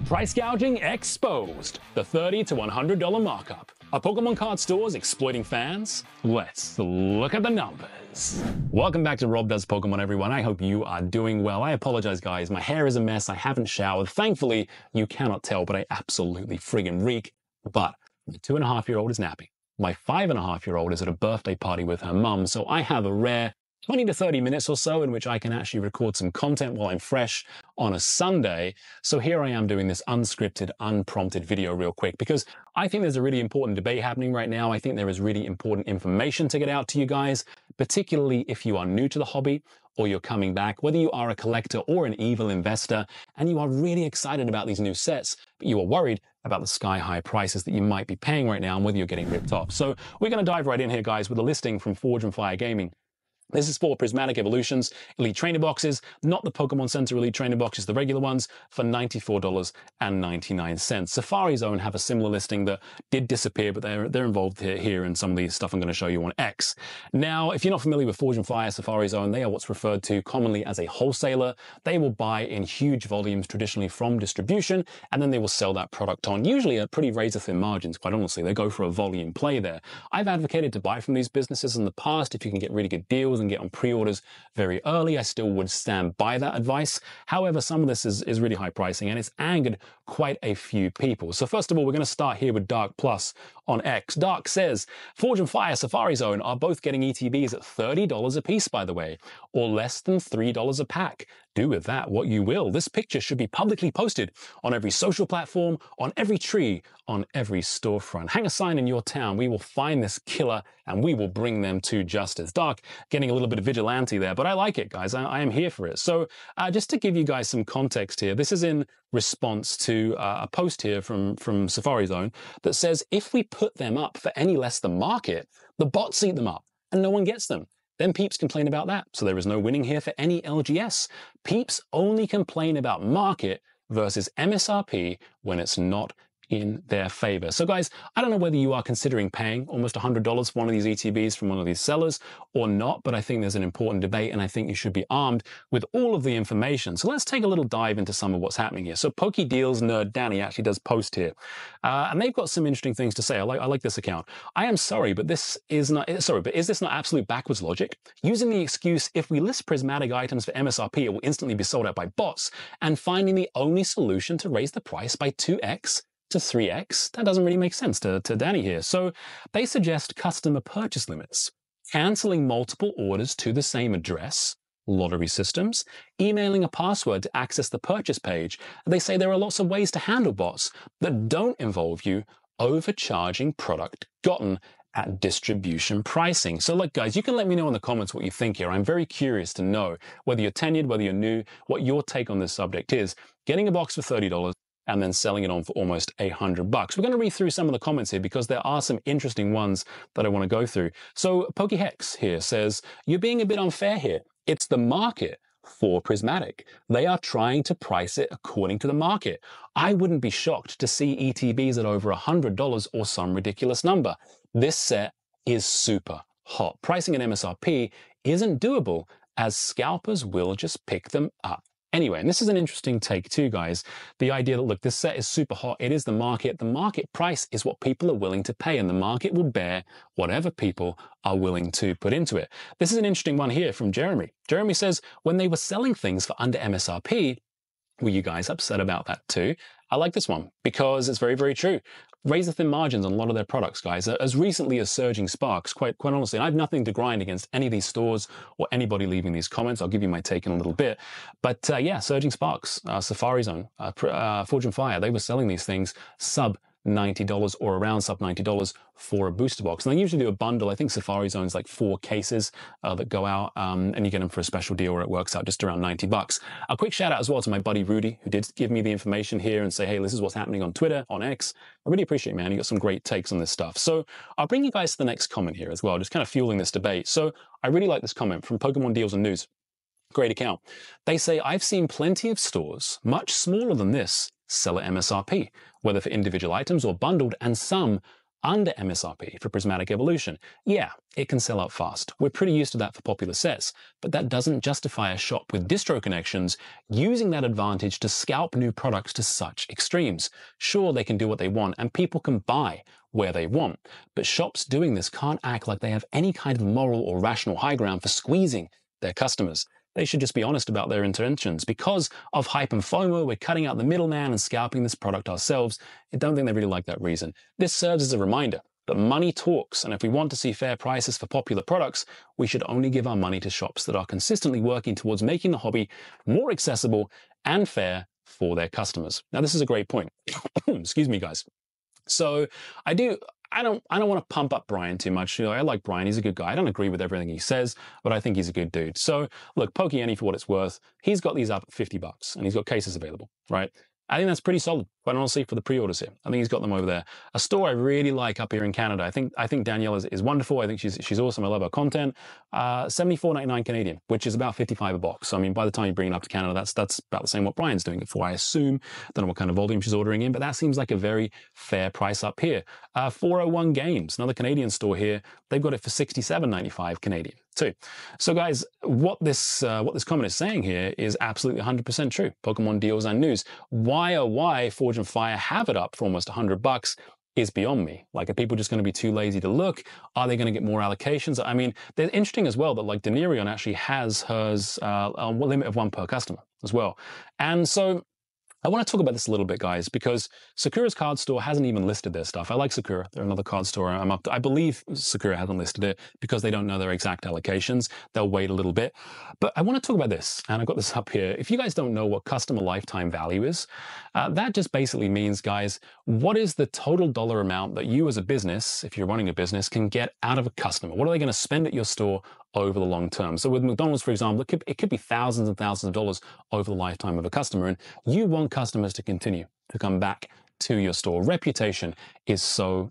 Price gouging exposed. The $30 to $100 markup. Are Pokemon card stores exploiting fans? Let's look at the numbers. Welcome back to Rob Does Pokemon, everyone. I hope you are doing well. I apologize, guys. My hair is a mess. I haven't showered. Thankfully, you cannot tell, but I absolutely friggin' reek. But my 2.5-year-old is napping. My 5.5-year-old is at a birthday party with her mum, so I have a rare 20 to 30 minutes or so in which I can actually record some content while I'm fresh on a Sunday. So here I am doing this unscripted, unprompted video real quick because I think there's a really important debate happening right now. I think there is really important information to get out to you guys, particularly if you are new to the hobby or you're coming back, whether you are a collector or an evil investor, and you are really excited about these new sets, but you are worried about the sky-high prices that you might be paying right now and whether you're getting ripped off. So we're going to dive right in here, guys, with a listing from Forge and Fire Gaming. This is for Prismatic Evolutions Elite Trainer Boxes, not the Pokemon Center Elite Trainer Boxes, the regular ones, for $94.99. Safari Zone have a similar listing that did disappear, but they're involved here in some of the stuff I'm going to show you on X. Now, if you're not familiar with Forge and Fire, Safari Zone, they are what's referred to commonly as a wholesaler. They will buy in huge volumes traditionally from distribution, and then they will sell that product on, usually at pretty razor-thin margins, quite honestly. They go for a volume play there. I've advocated to buy from these businesses in the past if you can get really good deals and get on pre-orders very early. I still would stand by that advice. However, some of this is really high pricing and it's angered quite a few people. So first of all, we're going to start here with Dark Plus on X. Dark says, Forge and Fire Safari Zone are both getting ETBs at $30 a piece, by the way, or less than $3 a pack. Do with that what you will. This picture should be publicly posted on every social platform, on every tree, on every storefront. Hang a sign in your town. We will find this killer and we will bring them to justice. Dark, getting a little bit of vigilante there, but I like it, guys. I am here for it. So just to give you guys some context here, this is in response to a post here from Safari Zone that says, if we put them up for any less than market, the bots eat them up and no one gets them. Then peeps complain about that. So there is no winning here for any LGS. Peeps only complain about market versus MSRP when it's not in their favor. So guys, I don't know whether you are considering paying almost $100 for one of these ETBs from one of these sellers or not, but I think there's an important debate and I think you should be armed with all of the information. So let's take a little dive into some of what's happening here. So Poke Deals nerd Danny actually does post here, and they've got some interesting things to say. I like this account. I am sorry, but is this not absolute backwards logic? Using the excuse, if we list prismatic items for MSRP, it will instantly be sold out by bots, and finding the only solution to raise the price by 2x to 3x, that doesn't really make sense to Danny here. So they suggest customer purchase limits, canceling multiple orders to the same address, lottery systems, emailing a password to access the purchase page. They say there are lots of ways to handle bots that don't involve you overcharging product gotten at distribution pricing. So look, guys, you can let me know in the comments what you think here. I'm very curious to know whether you're tenured, whether you're new, what your take on this subject is. Getting a box for $30 and then selling it on for almost $100. We're going to read through some of the comments here because there are some interesting ones that I want to go through. So PokeHex here says, you're being a bit unfair here. It's the market for Prismatic. They are trying to price it according to the market. I wouldn't be shocked to see ETBs at over $100 or some ridiculous number. This set is super hot. Pricing at MSRP isn't doable as scalpers will just pick them up. Anyway, and this is an interesting take too, guys. The idea that, look, this set is super hot. It is the market. The market price is what people are willing to pay, and the market will bear whatever people are willing to put into it. This is an interesting one here from Jeremy. Jeremy says, when they were selling things for under MSRP, were you guys upset about that too? I like this one because it's very, very true. Razor thin margins on a lot of their products, guys. As recently as Surging Sparks, quite honestly, and I have nothing to grind against any of these stores or anybody leaving these comments. I'll give you my take in a little bit. But yeah, Surging Sparks, Safari Zone, Forge and Fire, they were selling these things sub $90 or around sub $90 for a booster box. And they usually do a bundle. I think Safari Zone's like 4 cases that go out, and you get them for a special deal where it works out just around $90. A quick shout out as well to my buddy Rudy, who did give me the information here and say, hey, this is what's happening on Twitter, on X. I really appreciate it, man. You got some great takes on this stuff. So I'll bring you guys to the next comment here as well, just kind of fueling this debate. So I really like this comment from Pokemon Deals and News. Great account. They say, I've seen plenty of stores much smaller than this sell at MSRP, whether for individual items or bundled, and some under MSRP for Prismatic Evolution. Yeah, it can sell out fast. We're pretty used to that for popular sets, but that doesn't justify a shop with distro connections using that advantage to scalp new products to such extremes. Sure, they can do what they want, and people can buy where they want, but shops doing this can't act like they have any kind of moral or rational high ground for squeezing their customers. They should just be honest about their intentions. Because of hype and FOMO, we're cutting out the middleman and scalping this product ourselves. I don't think they really like that reason. This serves as a reminder that money talks, and if we want to see fair prices for popular products, we should only give our money to shops that are consistently working towards making the hobby more accessible and fair for their customers. Now, this is a great point. Excuse me, guys. So I don't want to pump up Brian too much. I like Brian. He's a good guy. I don't agree with everything he says, but I think he's a good dude. So look, Pokey for what it's worth, he's got these up at $50 and he's got cases available, right? I think that's pretty solid, quite honestly, for the pre-orders here. I think he's got them over there. A store I really like up here in Canada. I think Danielle is wonderful. I think she's awesome. I love her content. $74.99 Canadian, which is about $55 a box. So I mean, by the time you bring it up to Canada, that's about the same what Brian's doing it for, I assume. Don't know what kind of volume she's ordering in, but that seems like a very fair price up here. 401 Games, another Canadian store here. They've got it for $67.95 Canadian too. So guys, what this comment is saying here is absolutely 100% true. Pokemon deals and news. Why Forge and Fire have it up for almost $100 is beyond me. Like, are people just going to be too lazy to look? Are they going to get more allocations? I mean, they're interesting as well that like Denarion actually has hers a limit of 1 per customer as well. And so I want to talk about this a little bit, guys, because Sakura's card store hasn't even listed their stuff. I like Sakura. They're another card store I'm up to. I believe Sakura hasn't listed it because they don't know their exact allocations. They'll wait a little bit. But I want to talk about this, and I've got this up here. If you guys don't know what customer lifetime value is, that just basically means, guys, what is the total dollar amount that you as a business, if you're running a business, can get out of a customer? What are they going to spend at your store over the long term? So with McDonald's, for example, it could be thousands and thousands of dollars over the lifetime of a customer, and you want customers to continue to come back to your store. Reputation is so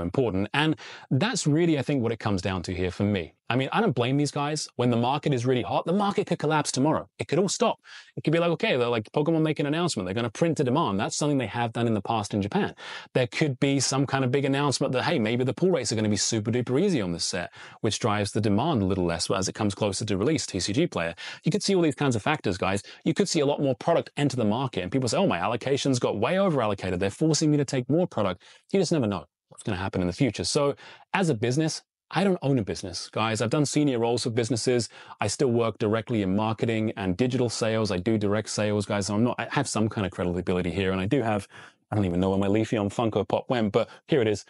important. And that's really, I think, what it comes down to here for me. I mean, I don't blame these guys. When the market is really hot, the market could collapse tomorrow. It could all stop. It could be like, okay, they're like Pokemon make an announcement. They're going to print to demand. That's something they have done in the past in Japan. There could be some kind of big announcement that, hey, maybe the pull rates are going to be super duper easy on this set, which drives the demand a little less as it comes closer to release, TCG player. You could see all these kinds of factors, guys. You could see a lot more product enter the market and people say, oh, my allocations got way over allocated. They're forcing me to take more product. You just never know what's going to happen in the future. So as a business, I don't own a business, guys. I've done senior roles for businesses. I still work directly in marketing and digital sales. I do direct sales, guys. So I have some kind of credibility here. And I don't even know where my Leafeon Funko Pop went, but here it is.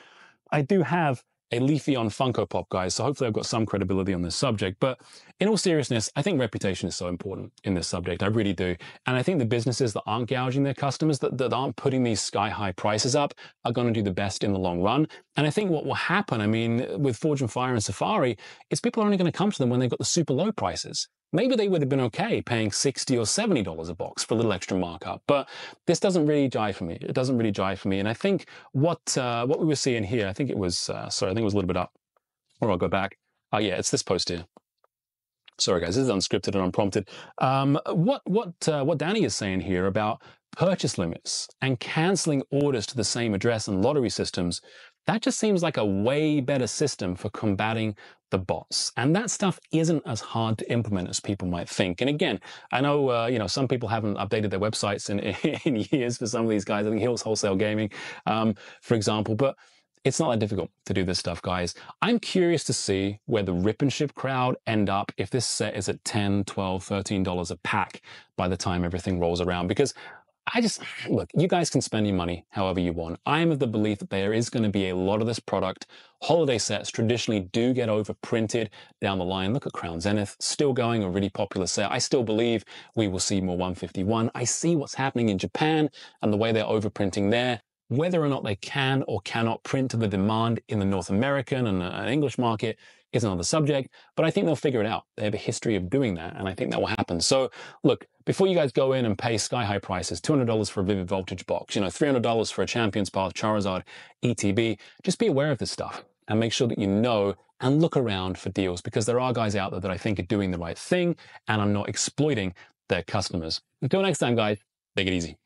I do have a Leafeon Funko Pop, guys. So hopefully I've got some credibility on this subject. But in all seriousness, I think reputation is so important in this subject. I really do. And I think the businesses that aren't gouging their customers, that aren't putting these sky-high prices up, are going to do the best in the long run. And I think what will happen, I mean, with Forge and Fire and Safari, is people are only going to come to them when they've got the super low prices. Maybe they would have been okay paying $60 or $70 a box for a little extra markup, but this doesn't really jive for me. It doesn't really jive for me. And I think what we were seeing here, I think it was, sorry, I think it was a little bit up, or I'll go back. Oh yeah, it's this post here. Sorry guys, this is unscripted and unprompted. What Danny is saying here about purchase limits and canceling orders to the same address and lottery systems, that just seems like a way better system for combating the bots. And that stuff isn't as hard to implement as people might think. And again, I know, some people haven't updated their websites in years for some of these guys. I think Hills Wholesale Gaming, for example, but it's not that difficult to do this stuff, guys. I'm curious to see where the Rip and Ship crowd end up if this set is at $10, $12, $13 a pack by the time everything rolls around, because look, you guys can spend your money however you want. I am of the belief that there is going to be a lot of this product. Holiday sets traditionally do get overprinted down the line. Look at Crown Zenith, still going, a really popular set. I still believe we will see more 151. I see what's happening in Japan and the way they're overprinting there. Whether or not they can or cannot print to the demand in the North American and English market is another subject, but I think they'll figure it out. They have a history of doing that, and I think that will happen. So look, before you guys go in and pay sky-high prices, $200 for a Vivid Voltage box, $300 for a Champion's Path Charizard ETB, just be aware of this stuff and make sure that you know and look around for deals, because there are guys out there that I think are doing the right thing and are not exploiting their customers. Until next time, guys, take it easy.